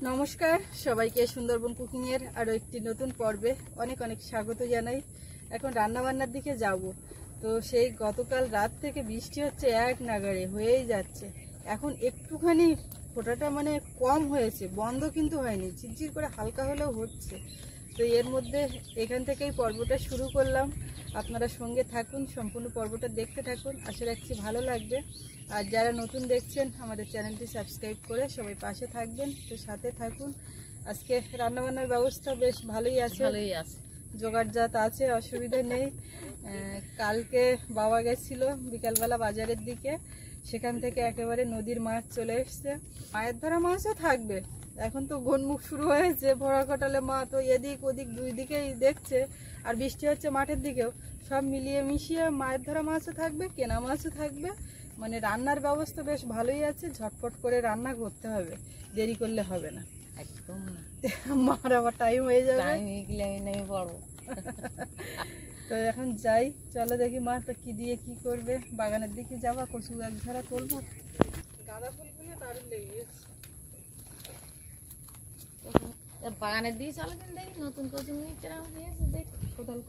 নমস্কার সবাইকে সুন্দরবন কুকিং এর আরো একটি নতুন পর্বে অনেক অনেক স্বাগত জানাই। এখন রান্না বান্নার দিকে যাব। তো সেই গতকাল রাত থেকে বৃষ্টি হচ্ছে, এক নাগাড়ে হয়েই যাচ্ছে। এখন একটুখানি ফোঁটাটা মানে কম হয়েছে, বন্ধ কিন্তু হয়নি, ঝিরঝির করে হালকা হলেও হচ্ছে। তো এর মধ্যে এখান থেকেই পর্বটা শুরু করলাম। আপনারা সঙ্গে থাকুন, সম্পূর্ণ পর্বটা দেখতে থাকুন, আশা রাখছি ভালো লাগবে। আর যারা নতুন দেখছেন আমাদের চ্যানেলটি সাবস্ক্রাইব করে সবাই পাশে থাকবেন, তো সাথে থাকুন। আজকে রান্নাবান্নার ব্যবস্থা বেশ ভালোই আছে, জোগাড়জাত আছে, অসুবিধা নেই। কালকে বাবা গেছিল বিকালবেলা বাজারের দিকে, সেখান থেকে একেবারে নদীর মাছ চলে এসছে। মায়ের ধরা মাছও থাকবে, এখন তো গনমুখ শুরু হয়েছে, ভরা কটালে মা তো এদিক ওদিক দুই দিকেই দেখছে, আর বৃষ্টি হচ্ছে মাঠের দিকেও। সব মিলিয়ে মিশিয়ে মায়ের ধরা মাছও থাকবে, কেনা মাছও থাকবে। মানে রান্নার ব্যবস্থা বেশ ভালোই আছে, ঝটপট করে রান্না করতে হবে, দেরি করলে হবে না একদম। মার আবার টাইম হয়ে যাবে, তো এখন যাই, চলো দেখি মা তো কি দিয়ে কি করবে। বাগানের দিকে যাবা, কচু এক ঝাড়া তুলবো, গাঁদা ফুলগুলো দারুণ লেগে গেছে। বাগানের দিকে চলো, কিন্তু দেখি নতুন কচু দিয়েছে, দেখ কোথাও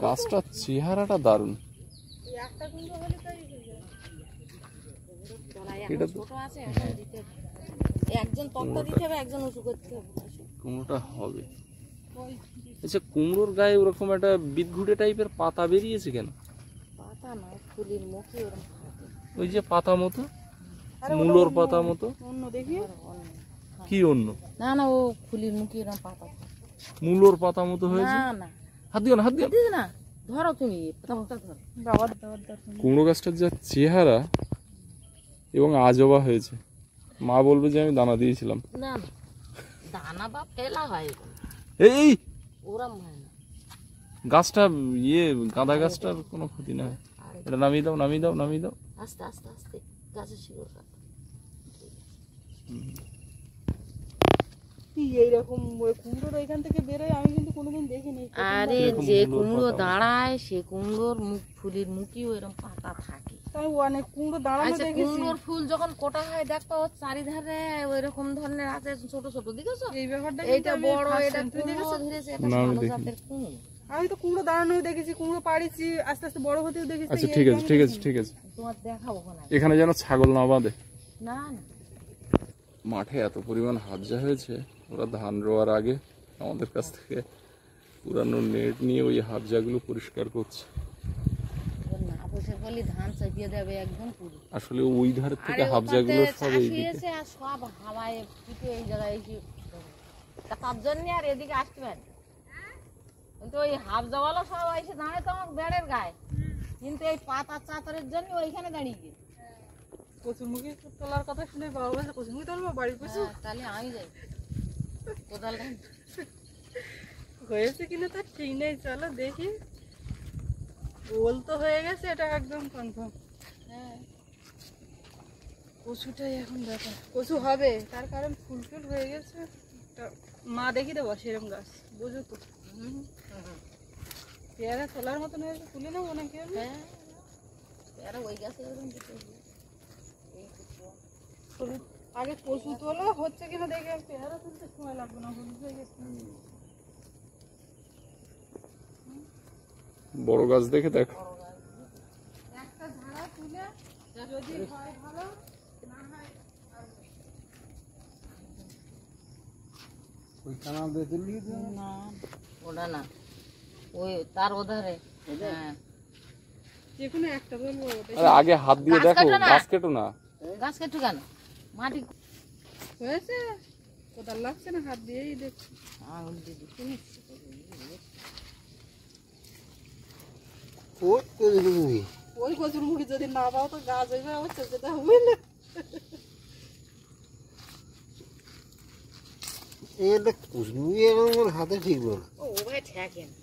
গাছটার চেহারাটা দারুণ। একজন তক্তা দিতে হবে, একজন উঁচু করতে হবে। কুমড়োটা হবে। আচ্ছা, কুমড়োর গায়ে ওরকম একটা বিদঘুটে টাইপের পাতা বেরিয়েছে কেন? পাতা না, ফুলের মুখে ওই যে পাতা মতো, মূলর পাতা মতো। কি অন্য? না না, ও ফুলের মুখে এরকম পাতা, মূলর পাতা মতো হয়েছে। না না, হাত দিও না, হাত দিও না, ধরো তুমি কুমড়ো গাছটার যা চেহারা এবং আজবা হয়েছে, মা বলবে যে আমি দানা দিয়েছিলাম। না না, দানা বা ফেলা হয়, এই ওরম হয় না। গাছটা গাঁদা গাছটার কোনো ক্ষতি না। এটা নামিয়ে দাও, নামিয়ে দাও, নামিয়ে দাও, আস্তে আস্তে আস্তে, গাছের শিকড় কাটো। এইরকম কুমড়োর এখান থেকে বেরোয় আমি কিন্তু কোনোদিন দেখিনি। আরে যে কুমড়ো দাঁড়ায়, সে কুমড়োর মুখ, ফুলের মুখে এরকম পাতা থাকে। তাই অনেক কুমড়ো দাঁড়ানো দেখেছি। কুমড়োর ফুল যখন কোটা হয় দেখো চারিধারে ওইরকম ধরনের আছে, ছোট ছোট, দেখেছো? এই ব্যাপারটা এইটা বড়, এটা কুমড়ো ধরেছে, এটা ভালো জাতের কুমড়ো। আমি তো কুমড়ো দাঁড়ানোও দেখেছি, কুমড়ো পাড়িছি, আস্তে আস্তে বড় হতেও দেখেছি। আচ্ছা ঠিক আছে, ঠিক আছে, ঠিক আছে, তোমার দেখাবো না। এখানে যেন ছাগল না বাঁধে। না না, মাঠে এত পরিমাণ হাবজা হয়েছে, ওরা ধান রোয়ার আগে আমাদের কাছ থেকে পুরানো নেট নিয়ে ওই হাবজাগুলো পরিষ্কার করছে। না বসে বলি ধান চাপিয়ে দেবে একদম পুরো। আসলে ওই ধার থেকে হাবজাগুলো সব এইদিকে, আর সব হাওয়ায় পিঠে এই জায়গায় এসে, তার জন্য আর এদিকে আসতে পারে। কিন্তু ওই হাবজাওয়ালা সব এসে দাঁড়ায় তো আমার বেড়ের গায়ে, কিন্তু এই পাতা চাতরের জন্য ওইখানে দাঁড়িয়ে গিয়ে কচুরমুখী তোলার কথা শুনে বাবা বলছে কচুরমুখী তোলবো বাড়ির কচু। তাহলে আমি যাই কোদাল হয়েছে কিনা তার ঠিক নেই, চলো দেখি। গোল তো হয়ে গেছে, এটা একদম কনফার্ম। হ্যাঁ, কচুটাই এখন ব্যাপার, কচু হবে তার কারণ ফুল ফুল হয়ে গেছে। মা দেখি দেবো সেরকম গাছ, বুঝো তো। পেয়ারা তোলার মতন হয়েছে, তুলে নেবো নাকি? হ্যাঁ, পেয়ারা ওই গাছে আগে কচু তোলো হচ্ছে কিনা দেখে, পেয়ারা তুলতে সময় লাগবে না, হলুদ হয়ে গেছে। বড় গাছ দেখে দেখো। একটা ঝাড়া তুলে যদি হয় ভালো, না হয় ওই কানাল দিয়ে তুললি না, ওটা না, ওই তার ওধারে। হ্যাঁ, যেকোনো একটা বলবো। আরে আগে হাত দিয়ে দেখো, গাছ কেটো না। গাছ কেটে কেন? মাটি হয়েছে, কোদাল লাগছে না, হাত দিয়েই দেখছি। আঙুল দিয়ে ওই কচুর মুখি যদি না পাও তো গাছ হইবে, আমার চোখটা হবে না। হাতে ঠিক না, ও ভাই ঠেকে না।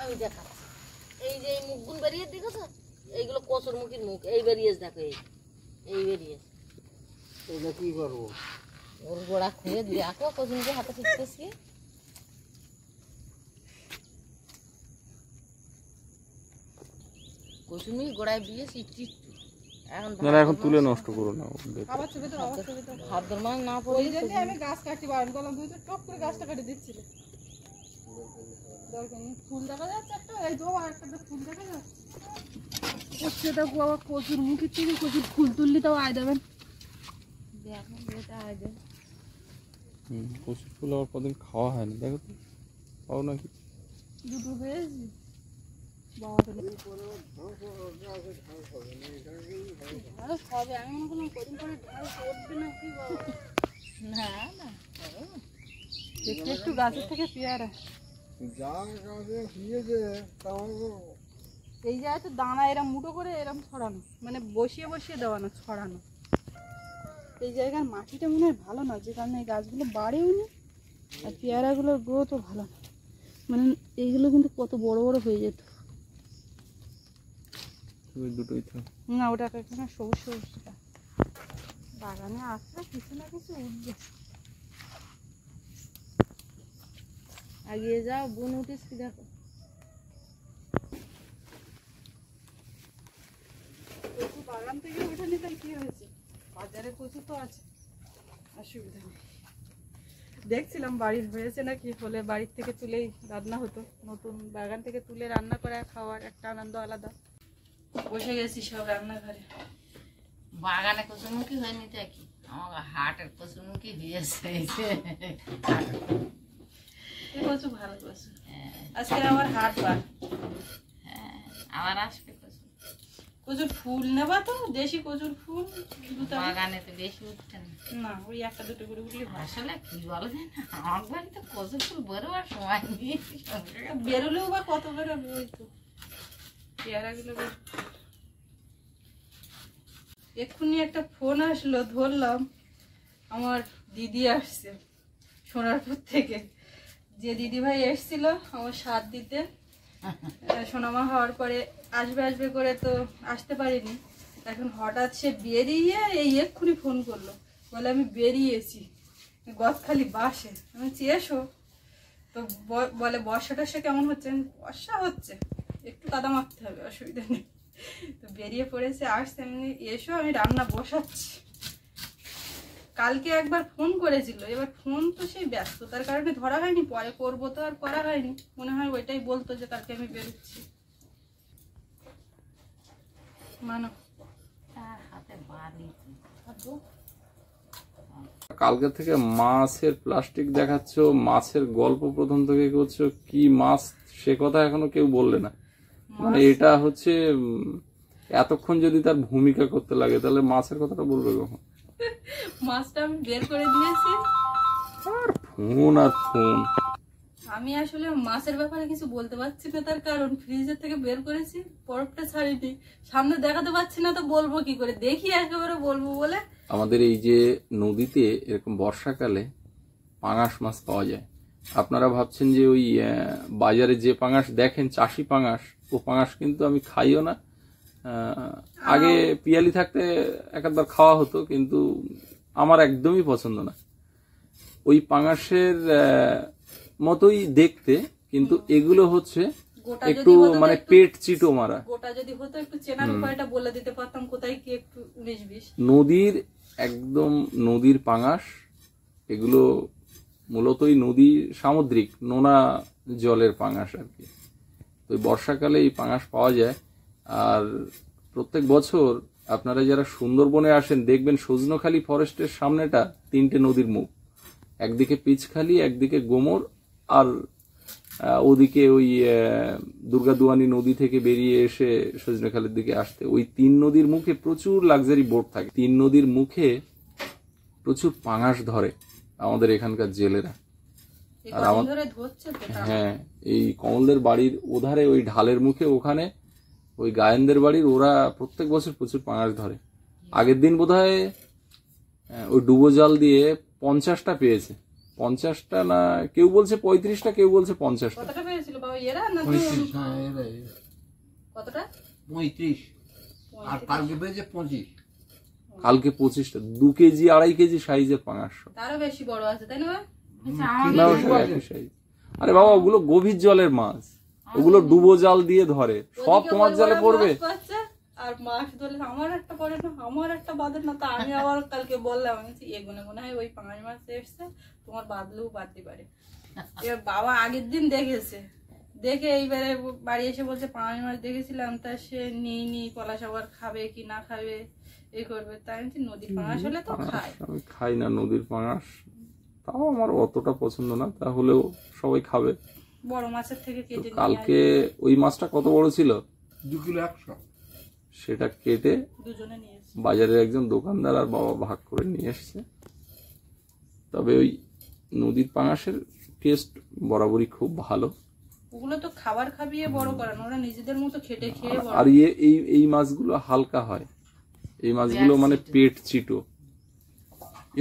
আমি দেখাচ্ছি, এই যে এই মুখগুন বেরিয়ে দেখেছো, এইগুলো কচুর মুখির মুখ, এই বেরিয়েছে, দেখো এই বেরিয়েছে। এটা কি করবো? ওর গোড়া খুঁড়ে দেখো কচুমুখি হাতে শিখতেছি। কচুমুখি গোড়ায় দিয়েছি একটু এখন এখন তুলে নষ্ট করো না। আবার ছবি তো আবার ছবি তো ভাদ্র মাস না ওই পড়লে জন্য আমি গাছ কাটতে বারণ করলাম, তুই তো টপ করে গাছটা কেটে দিচ্ছিল। দরকার নেই, ফুল দেখা যাচ্ছে একটা, এই তো আরেকটা ফুল দেখা যাচ্ছে। সেটা আবার কচুর মুখের থেকে কচুর ফুল তুললি তাও আয় দেবেন। দেখো যেটা আগে কচুর ফুল আবার কদিন খাওয়া হয়নি, দেখো তো পাও নাকি দুটো পেয়েছি বাবা তো ঢাল হবে। আমি মনে করলাম কদিন পরে ঢাল করবে না কি বাবা। না না একটু একটু গাছের থেকে পেয়ারা এই জায়গায় তো দানা এরম মুঠো করে এরম ছড়ানো, মানে বসিয়ে বসিয়ে দেওয়া না, ছড়ানো। এই জায়গার মাটিটা মনে হয় ভালো না, যে কারণে এই গাছগুলো বাড়েও না আর পেয়ারাগুলোর গ্রোথও ভালো না। মানে এইগুলো কিন্তু কত বড় বড় হয়ে যেত। দুটোই তো না ওটা এখানে সবুজ সবুজটা বাগানে আসলে কিছু না কিছু উঠবে। এগিয়ে যাও, বোন উঠিস কি দেখো। কচু বাগান থেকে উঠে নিতাম কি হয়েছে, বাজারে কচু তো আছে, অসুবিধা নেই। দেখছিলাম বাড়ির হয়েছে নাকি, হলে বাড়ির থেকে তুলেই রান্না হতো। নতুন বাগান থেকে তুলে রান্না করা খাওয়ার একটা আনন্দ আলাদা। বসে গেছি সব রান্নাঘরে। বাগানে কচুমুখী হয়নি তো কি, আমার হাটের কচুমুখী হয়েছে। কচু ভালো কচু, আজকে আমার হাট বার। হ্যাঁ আবার আসবে কচু। কচুর ফুল নেবা তো, দেশি কচুর ফুল বাগানে তো বেশি উঠছে না। না, ওই একটা দুটো করে উঠলে আসলে কি বলো যায় না, আমার বাড়িতে কচু ফুল বেরোবার সময় নেই। বেরোলেও বা কত বেরোবে, ওই তো পেয়ারাগুলো। এক্ষুনি একটা ফোন আসলো, ধরলাম। আমার দিদি আসছে সোনারপুর থেকে। যে দিদি ভাই এসছিল আমার সাথ দিতে, সোনামা হওয়ার পরে আসবে আসবে করে তো আসতে পারিনি। এখন হঠাৎ সে বেরিয়ে এই এক্ষুনি ফোন করলো, বলে আমি বেরিয়েছি গদখালি বাসে। আমি এসো তো, বলে বর্ষা টর্ষা কেমন হচ্ছে। বর্ষা হচ্ছে, একটু কাদা মাখতে হবে, অসুবিধা নেই। তো বেরিয়ে পড়েছে, আসছে। এমনি এসো, আমি রান্না বসাচ্ছি। কালকে একবার ফোন করেছিল, এবার ফোন তো সেই ব্যস্ততার কারণে ধরা হয়নি, পরে করবো তো আর করা হয়নি। মনে হয় ওইটাই বলতো যে কালকে আমি বেরোচ্ছি। মানো হাতে বাড়ি কালকে থেকে মাছের প্লাস্টিক দেখাচ্ছ, মাছের গল্প প্রথম থেকে করছো, কি মাছ সে কথা এখনো কেউ বললে না। মানে এটা হচ্ছে এতক্ষণ যদি তার ভূমিকা করতে লাগে, তাহলে মাছের কথাটা বলবে কখন? মাছটা আমি বের করে দিয়েছি। আর ফোন আর ফোন। আমি আসলে মাছের ব্যাপারে কিছু বলতে পারছি না, তার কারণ ফ্রিজের থেকে বের করেছি, বরফটা ছাড়িনি, সামনে দেখাতে পারছি না, তো বলবো কি করে, দেখি একেবারে বলবো বলে। আমাদের এই যে নদীতে এরকম বর্ষাকালে পাঙাশ মাছ পাওয়া যায়। আপনারা ভাবছেন যে ওই বাজারে যে পাঙাশ দেখেন চাষি পাঙাশ, ও পাঙাশ কিন্তু আমি খাইও না। আগে পিয়ালি থাকতে একবার খাওয়া হতো, কিন্তু আমার একদমই পছন্দ না। ওই পাঙাশের মতোই দেখতে, কিন্তু এগুলো হচ্ছে একটু মানে পেট চিটো মারা। গোটা যদি হতো একটু চেনার উপায়টা বলে দিতে পারতাম, কোথায় কি একটু 19-20। নদীর একদম নদীর পাঙাশ এগুলো মূলতই নদী সামুদ্রিক নোনা জলের পাঙাশ আর কি। তো বর্ষাকালে এই পাঙাশ পাওয়া যায়। আর প্রত্যেক বছর আপনারা যারা সুন্দরবনে আসেন দেখবেন সজনখালি ফরেস্টের সামনেটা 3টে নদীর মুখ, একদিকে পিচখালি, একদিকে গোমর, আর ওদিকে ওই দুর্গাদুয়ানি নদী থেকে বেরিয়ে এসে সজনেখালির দিকে আসতে, ওই 3 নদীর মুখে প্রচুর লাক্সারি বোট থাকে। 3 নদীর মুখে প্রচুর পাঙাশ ধরে আমাদের এখানকার জেলেরা। আর হ্যাঁ, এই কমলদের বাড়ির ওধারে ওই ঢালের মুখে ওখানে ওই গায়েনদের বাড়ির ওরা প্রত্যেক বছর প্রচুর পাঙাশ ধরে। আগের দিন বোধহয় ওই ডুবো জাল দিয়ে 50টা পেয়েছে। 50টা না, কেউ বলছে 35টা, কেউ বলছে 50টা। কতটা পেয়েছিল বাবা এরা? না 35 কতটা? 35 আর কালকে পেয়েছে 25। কালকে 25টা 2 কেজি 2.5 কেজি সাইজের পাঙাশ সব। তারও বেশি বড় আছে তাই না? না ওই সব একই সাইজ। আরে বাবা ওগুলো গভীর জলের মাছ, ওগুলো ডুবো জাল দিয়ে ধরে, সব তোমার জালে পড়বে। আর মাছ ধরলে আমার একটা পড়ে না, আমার একটা বাদে না। তা আমি আবার কালকে বললাম, আমি এগুলো মনে হয় ওই পাঙাশ মাছ এসছে, তোমার বাদলেও বাদতে পারে। এবার বাবা আগের দিন দেখেছে, দেখে এইবারে বাড়ি এসে বলছে পাঙাশ মাছ দেখেছিলাম, তা সে নিই পলাশ আবার খাবে কি না খাবে এই করবে। তাই আমি নদীর পাঙাশ হলে তো খাই। আমি খাই না নদীর পাঙাশ, তাও আমার অতটা পছন্দ না, তাহলেও সবাই খাবে। বড় মাছের থেকে কেটে নিয়ে কালকে ওই মাছটা কত বড় ছিল? 2 কিলো 100। সেটা কেটে দুজনে নিয়েছি। বাজারের একজন দোকানদার আর বাবা ভাগ করে নিয়ে এসছে। তবে ওই নদীর পাঙাশের টেস্ট বরাবরই খুব ভালো। ওগুলো তো খাবার খাবিয়ে বড় করেন, ওরা নিজেদের মতো খেটে খেয়ে বড়। আর এই মাছগুলো হালকা হয়, এই মাছগুলো মানে পেট চিটো,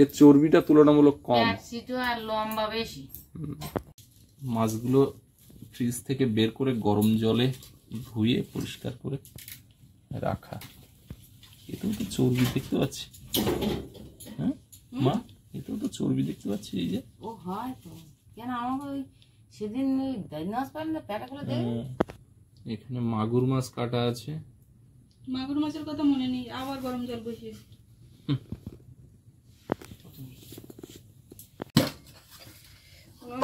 এর চর্বিটা তুলনামূলক কম। আর লম্বা বেশি। মাছগুলো ফ্রিজ থেকে বের করে গরম জলে ধুয়ে পরিষ্কার করে রাখা। এতেও তো চর্বি দেখতে পাচ্ছি, হ্যাঁ মা, এতেও তো চর্বি দেখতে পাচ্ছি। এই যে ও হয় তো, কেন আমাকে ওই সেদিন ওই মাছ পাইলেন না প্যাটাগুলো দেখে। এখানে মাগুর মাছ কাটা আছে। মাগুর মাছের কথা মনে নেই, আবার গরম জল বসিয়ে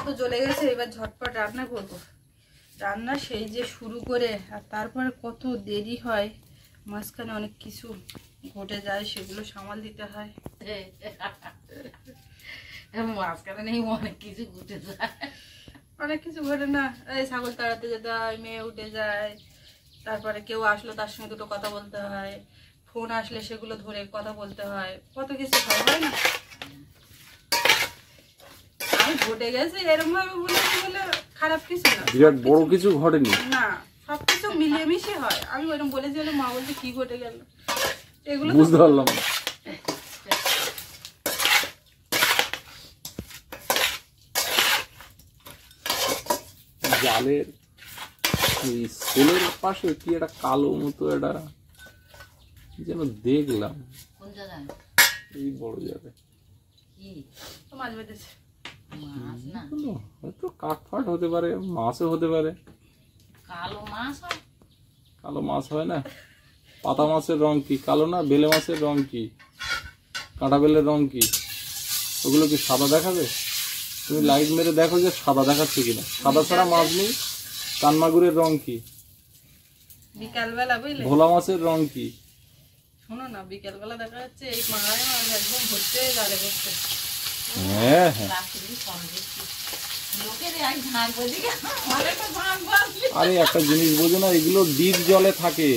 তো জ্বলে গেছে। এবার ঝটপট রান্না করবো। রান্না সেই যে শুরু করে আর তারপরে কত দেরি হয়, মাঝখানে অনেক কিছু ঘটে যায়, সেগুলো সামাল দিতে হয়। মাঝখানে নেই অনেক কিছু ঘটে যায়, অনেক কিছু ঘটে না। এই ছাগল তাড়াতে যেতে হয়, মেয়ে উঠে যায়, তারপরে কেউ আসলো তার সঙ্গে দুটো কথা বলতে হয়, ফোন আসলে সেগুলো ধরে কথা বলতে হয়, কত কিছু হয় না। আমি ঘটে গেছে এরকম ভাবে বলেছি বলে খারাপ কিছু না, বিরাট বড় কিছু ঘটেনি না সবকিছু মিলিয়ে মিশিয়ে হয়। আমি ওইরকম বলেছি বলে মা বলছে কি ঘটে গেল, এগুলো তো বুঝতে পারলাম না। জালের এই সোলের পাশে কি একটা কালো মতো একটা যেন দেখলাম, কোন জায়গায় এই বড় জালে কি মাছ বেঁধেছে। মাছ না, হয়তো কাঠফাট হতে পারে, মাছও হতে পারে। কালো মাছ হয়। কালো মাছ হয় না? পাতা মাছের রং কি কালো না? বেলে মাছের রং কি? কাঁটা বেলের রং কি? ওগুলো কি সাদা দেখাবে? তুমি লাইট মেরে দেখো যে সাদা দেখাচ্ছে কিনা। সাদা ছাড়া মাছ নেই। কানমাগুরের রং কি? বিকালবেলা বুঝলে, ভোলা মাছের রং কি? শোনো না, বিকালবেলা দেখা যাচ্ছে এই মাছ একদম ভর্তি হয়ে জালে বসছে। হ্যাঁ হ্যাঁ, আরে একটা জিনিস বোঝো না, এগুলো ডিপ জলে থাকে,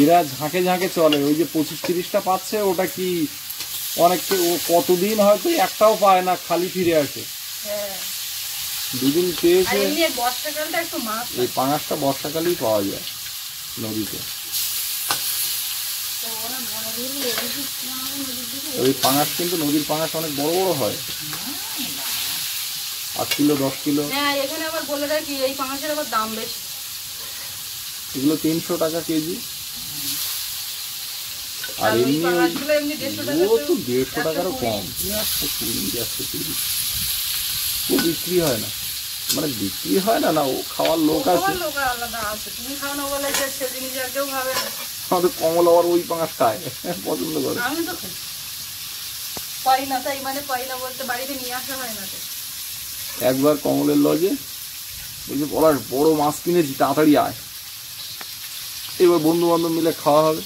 এরা ঝাঁকে ঝাঁকে চলে। ওই যে 25-30টা পাচ্ছে, ওটা কি অনেককে ও কতদিন হয়তো একটাও পায় না, খালি ফিরে আসে। দুদিন পেয়েছে। বর্ষাকালটা একটু মাছ, এই পাঙাশটা বর্ষাকালেই পাওয়া যায় নদীতে। ওই পাঙাশ কিন্তু নদীর পাঙাশ অনেক বড় বড় হয়, 8 কিলো 10 কিলো। হ্যাঁ এখানে আবার বলে রাখি এই পাঙাশের আবার দাম বেশি। এগুলো 300 টাকা কেজি। আর আর ওই এমনি পাঙাশগুলো এমনি 150 টাকা, ও তো 150 টাকারও কম, 120 ও বিক্রি হয় না, মানে বিক্রি হয় না, না ও খাওয়ার লোক আছে। লোক আলাদা আছে, তুমি খাও না বলে যে সে জিনিস আর কেউ খাবে না। আমাদের কমল আবার ওই পাঙাশ খায়, পছন্দ করে। আমি তো খাই, পাই না, তাই মানে পাই না বলতে বাড়িতে নিয়ে আসা হয় না তো। একবার কমলের লজে বলছে বলার বড় মাছ কিনেছি, তাড়াতাড়ি আয়। এবার বন্ধু বান্ধব মিলে খাওয়া হবে।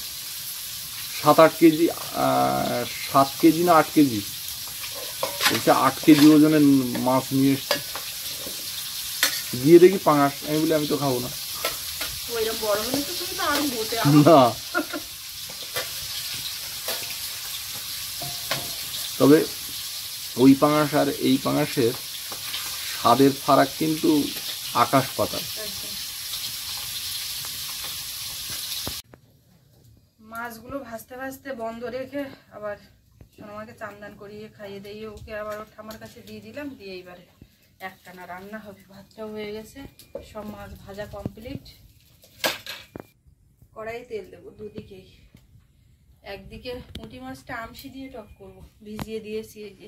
7-8 কেজি, 7 কেজি না 8 কেজি, বলছে 8 কেজি ওজনের মাছ নিয়ে এসছি। গিয়ে দেখি পাঙাশ। আমি বলি আমি তো খাবো না। ওইরকম বড় হলে তো তুমি তো আরো গোটে না, তবে ওই পাঙাশ আর এই পাঙাশের স্বাদের ফারাক কিন্তু আকাশ পাতাল। মাছগুলো ভাজতে ভাজতে বন্ধ রেখে আবার সোনামাকে চান্দান করিয়ে খাইয়ে দিয়ে ওকে আবার ওর ঠামার কাছে দিয়ে দিলাম। দিয়ে এইবারে একটানা রান্না হবে। ভাতটাও হয়ে গেছে, সব মাছ ভাজা কমপ্লিট। কড়াই তেল দেবো দুদিকেই। একদিকে পুঁটি মাছটা আমশি দিয়ে টক করব, ভিজিয়ে দিয়েছি এই যে।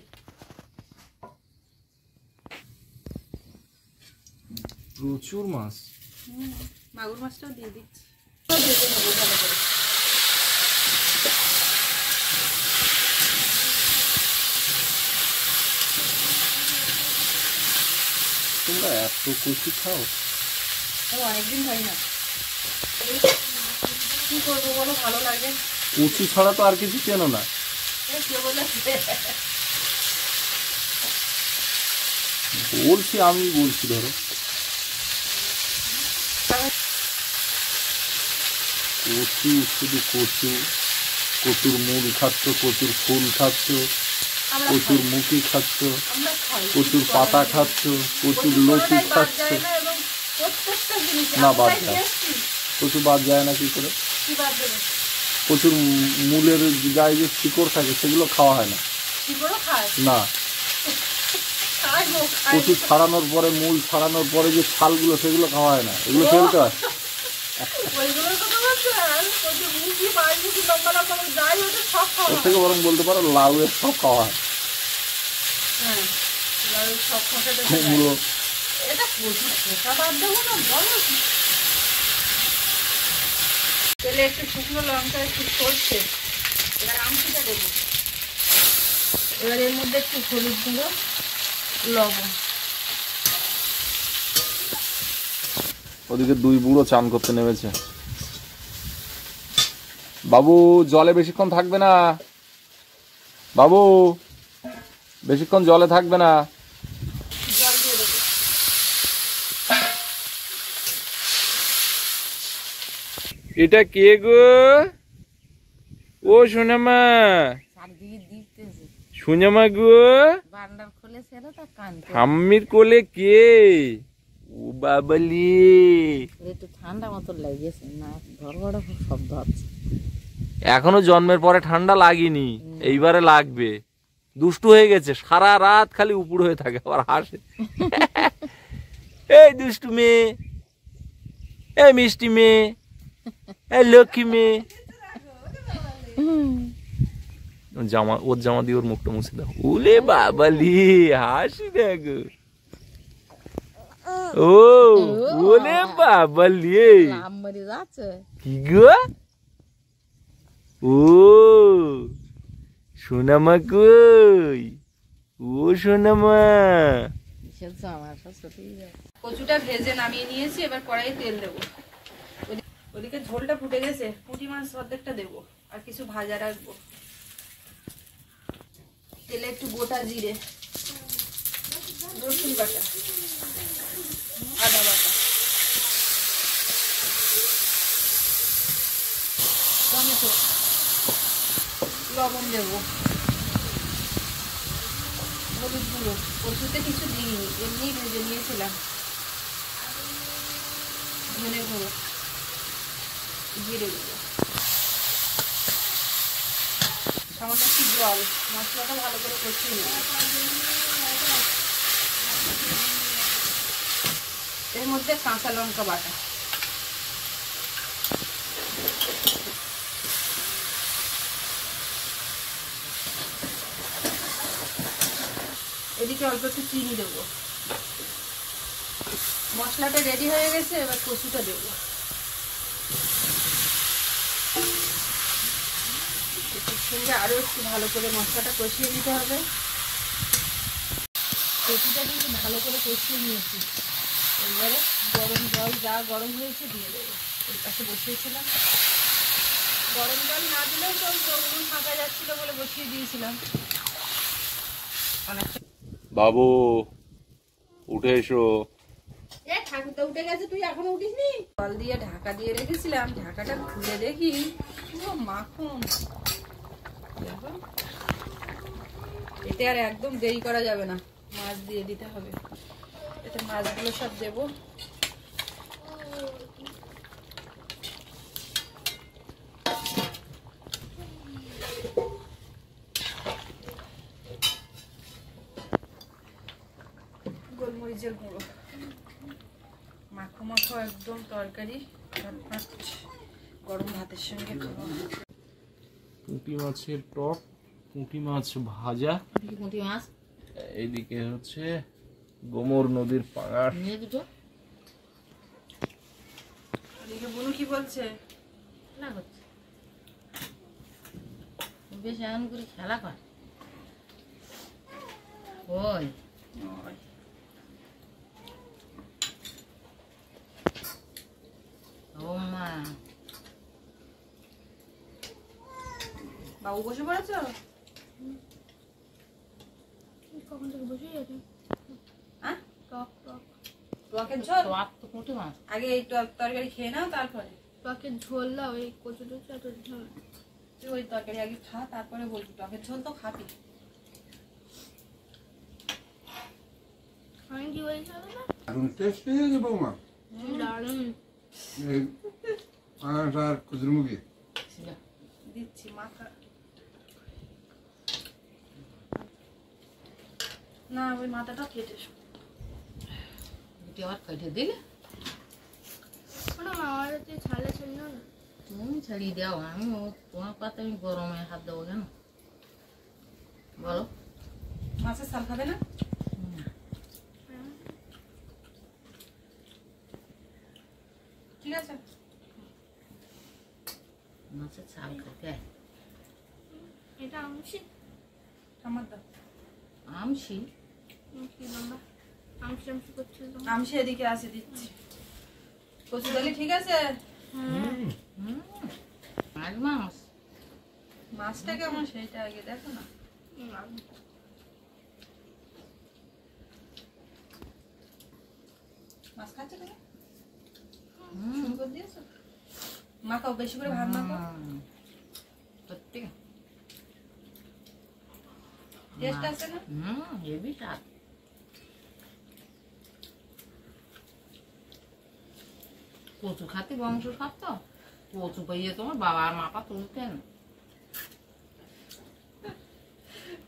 প্রচুর মাছ। মাগুর মাছটাও দিয়ে দিচ্ছি, ভেজে নেবো ভালো করে। তোমরা এত কচু খাও? অনেকদিন খাই না, কি করবো বলো, ভালো লাগে। কচু ছাড়া তো আর কিছু চেনো না? কে বলেছে? বলছি, আমি বলছি ধরো। কচু, শুধু কচু, কচুর মূল খাচ্ছ, কচুর ফুল খাচ্ছ, কচুর মুখি খাচ্ছ, কচুর পাতা খাচ্ছ, কচুর লতি খাচ্ছ। না, বাদ যায়। কচু বাদ যায় না কি করে? কচুর মূলের গায়ে যে শিকড় থাকে সেগুলো খাওয়া হয় না। না, কচু ছাড়ানোর পরে, মূল ছাড়ানোর পরে যে ছালগুলো সেগুলো খাওয়া হয় না, এগুলো ফেলতে হয়। ওর থেকে বরং বলতে পারো লাউয়ের সব খাওয়া হয়। কুমড়ো, তেলে একটু শুকনো লঙ্কা, একটু সরষে, এবার আমসিটা দেবো। এবার এর মধ্যে একটু হলুদ গুঁড়ো, লবণ। ওদিকে দুই বুড়ো চান করতে নেমেছে। বাবু, জলে বেশিক্ষণ থাকবে না। বাবু, বেশিক্ষণ জলে থাকবে না। জল দিয়ে দেবো। এটা কে গো? ও সোনামা, সোনামা গো, ঠাম্মির কোলে কে? ও বাবালি, একটু ঠান্ডা মতো লেগেছে না, ধরবড় শব্দ হচ্ছে। এখনো জন্মের পরে ঠান্ডা লাগেনি, এইবারে লাগবে। দুষ্টু হয়ে গেছে, সারা রাত খালি উপুড় হয়ে থাকে, আবার হাসে। এই দুষ্টু মেয়ে, এই মিষ্টি মেয়ে, এই লক্ষ্মী মেয়ে। জামা, ওর জামা দিয়ে ওর মুখটা মুছে দাও। উলে বাবালি, হাসি দেখো। ও ওলে বাবালি, কি গো? ও সোনামা কই? ও সোনামা। কচুটা ভেজে নামিয়ে নিয়েছি, এবার কড়াইয়ে তেল দেবো। ওদিকে ঝোলটা ফুটে গেছে, পুঁটি মাছ অর্ধেকটা দেবো, আর কিছু ভাজা রাখবো। তেলে একটু গোটা জিরে, রসুন বাটা, আদা বাটা, টমেটো, লবণ দেবো, হলুদ গুঁড়ো। কচুতে কিছু দিইনি, এমনি ভেজে নিয়েছিলাম। ধনে গুঁড়ো, জিরে গুঁড়ো, সামান্য একটু জল। মশলাটা ভালো করে কষিয়ে নেব। এর মধ্যে কাঁচা লঙ্কা বাটা, এদিকে অল্প একটু চিনি দেবো। মশলাটা রেডি হয়ে গেছে, এবার কচুটা দেবো। সঙ্গে আরো একটু ভালো করে মশলাটা কষিয়ে নিতে হবে। কচুটা কিন্তু ভালো করে কষিয়ে নিয়েছি। এবারে গরম জল যা গরম হয়েছে দিয়ে দেবো। ওই পাশে বসিয়েছিলাম, গরম জল না দিলেও চলতো, উনুন ফাঁকা যাচ্ছিল বলে বসিয়ে দিয়েছিলাম। বাবু, উঠে এসো। ঠাকুরটা উঠে গেছে, তুই এখনো উঠিসনি? জল দিয়ে ঢাকা দিয়ে রেখেছিলাম, ঢাকাটা খুলে দেখি পুরো মাখন। এতে আর একদম দেরি করা যাবে না, মাছ দিয়ে দিতে হবে। এতে মাছগুলো সব দেবো। গোলমরিচের গুঁড়ো, মাখো মাখো একদম তরকারি, গরম ভাতের সঙ্গে খাওয়া। পুঁটি মাছের টক, পুঁটি মাছ ভাজা, পুঁটি মাছ এইদিকে হচ্ছে গোমর নদীর পাঙাশ। নিয়ে দুটো এদিকে বনু কি বলছে? খেলা করছে, বেশ এমন করে খেলা কর। ওই ওই, ও মা, বাবু বসে পড়েছো? কখন থেকে বসে গেছে হ্যাঁ, টক টক টকের ঝোল? টক তো পুঁটি মাছ। আগে এই তরকারি খেয়ে নাও, তারপরে টকের ঝোল দাও, এই কচু টচু এত ঝোল। তুই ওই তরকারি আগে খা, তারপরে বলবি। টকের ঝোল তো খাবি। আমি কি বলছি না? দারুণ টেস্টি হয়েছে বৌমা। দারুণ। এই পাঙাশ আর কুচুরমুখী। দিচ্ছি মাখা। না, ওই মাথাটা কেটে এসো। দুটি আবার কেটে দিলে শোনো মা, আমার হাতে ছালে ছিল না। তুমি ছাড়িয়ে দাও, আমি তোমার পাতে আমি গরমে হাত দেবো কেন বলো? মাছের শাল খাবে না? ঠিক আছে, মাছের ছাল খেতে এটা আমসি আমার দাও। আমসি কি লম্বা আমসি আমসি করছিল। আমি সেদিকে আসে দিচ্ছি। কচু ডালি ঠিক আছে? মাছ মাছ মাছটা কেমন সেইটা আগে দেখো না। মাছ খাচ্ছে তুমি? শুরু করে দিয়েছো? মাখাও, বেশি করে ভাত মাখাও। সত্যি টেস্ট আছে না? হেভি স্বাদ। কচু খাতে বংশ খাত তো, কচু পাইয়ে তোমার বাবার মাপা তুলতেন।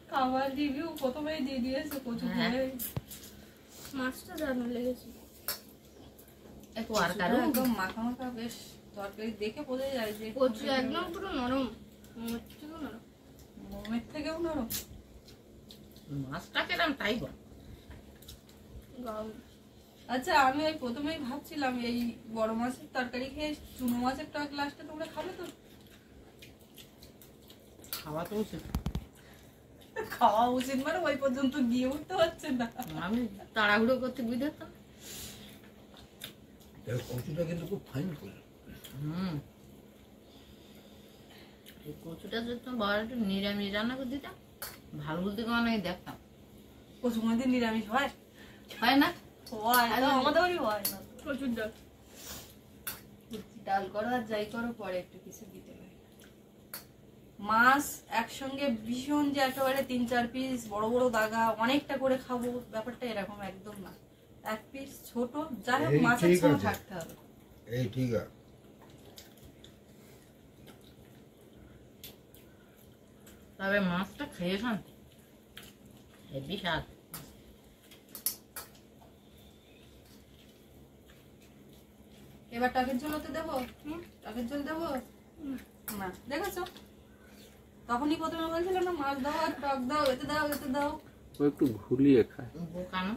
খাবার রিভিউ প্রথমেই দিয়ে দিয়েছে কচু হ্যাঁ। দিয়ে। মাছটা দারুণ লেগেছে। একটু আর কারো একদম মাখা মাখা, বেশ তরকারি দেখে বোঝা যায় যে কচু একদম পুরো নরম, মোমের থেকেও নরম। মোমের থেকেও নরম। মাছটা কেরাম তাই বল। গাও আচ্ছা, আমি ওই প্রথমেই ভাবছিলাম এই বড় মাছের তরকারি খেয়ে চুনো মাছের টক লাস্টে তোমরা খাবে তো? খাওয়া তো উচিত। খাওয়া উচিত মানে ওই পর্যন্ত গিয়ে উঠতে হচ্ছে না। আমি তাড়াহুড়ো করতে বুঝতাম। কচুটা কিন্তু খুব ফাইন করে। এই কচুটা যদি তোমার বাবার একটু নিরামিষ রান্না করে দিতাম, ভালো বলতে কেমন আমি দেখতাম। কচু কোনোদিন নিরামিষ হয়? হয় না? হয় না, আমাদের বাড়ি হয় না। প্রচুর ডাল। ডাল করো আর যাই করো, পরে একটু কিছু দিতে হয়। মাছ একসঙ্গে ভীষণ যে একেবারে 3-4 পিস বড় বড় দাগা অনেকটা করে খাবো, ব্যাপারটা এরকম একদম না। এক পিস ছোট, যাই হোক এই মাছের ঠিক সঙ্গে আছে। থাকতে হবে। এই ঠিক আছে। তবে মাছটা খেয়ে খান, হেভি স্বাদ। এবার টকের ঝোল হতে দেবো? টকের ঝোল দেবো না? দেখেছো, তখনই প্রথমে বলছিল না মাছ দাও আর টক দাও, এতে দাও এতে দাও। ও একটু ঘুলিয়ে খায়। বোকানো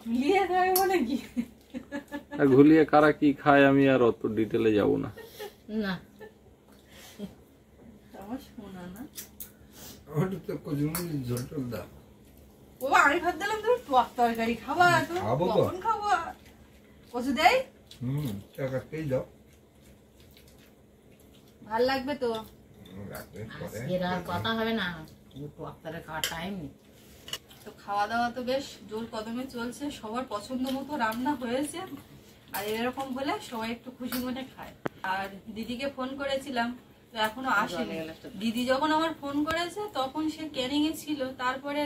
ঝুলিয়ে খাবে মানে কি? আর ঘুলিয়ে কারা কি খায় আমি আর অত ডিটেলে যাব না। না, আমার শোনা না। আমার তো কচুরমুখির ঝোল টোল দাও। ও আমি ভাত দিলাম তুমি টক তরকারি খাবা, তুমি খাবো তো। কখন খাবো? কচু দেই? টাকা পেয়ে দাও। ভাল লাগবে তো? রাখবে পরে। আজকের আর কথা হবে না, ডাক্তারের খাওয়ার টাইম নেই। তো খাওয়া দাওয়া তো বেশ জোর কদমে চলছে, সবার পছন্দ মতো রান্না হয়েছে। আর এরকম হলে সবাই একটু খুশি মনে খায়। আর দিদিকে ফোন করেছিলাম, তো এখনো আসেনি। দিদি যখন আমার ফোন করেছে তখন সে ক্যানিং এ ছিল, তারপরে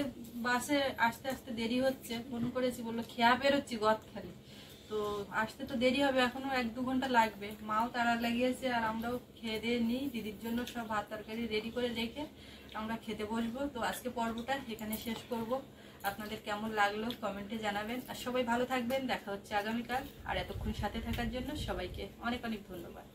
বাসে আসতে আসতে দেরি হচ্ছে, ফোন করেছি, বললো খেয়া বেরোচ্ছি গদখালি। তো আসতে তো দেরি হবে, এখনো 1-2 ঘন্টা লাগবে। মাও তাড়া লাগিয়েছে, আর আমরাও খেয়ে দিয়ে নিই। দিদির জন্য সব ভাত তরকারি রেডি করে রেখে আমরা খেতে বসবো। তো আজকে পর্বটা এখানে শেষ করব। আপনাদের কেমন লাগলো কমেন্টে জানাবেন। আর সবাই ভালো থাকবেন, দেখা হচ্ছে আগামীকাল। আর এতক্ষণ সাথে থাকার জন্য সবাইকে অনেক অনেক ধন্যবাদ।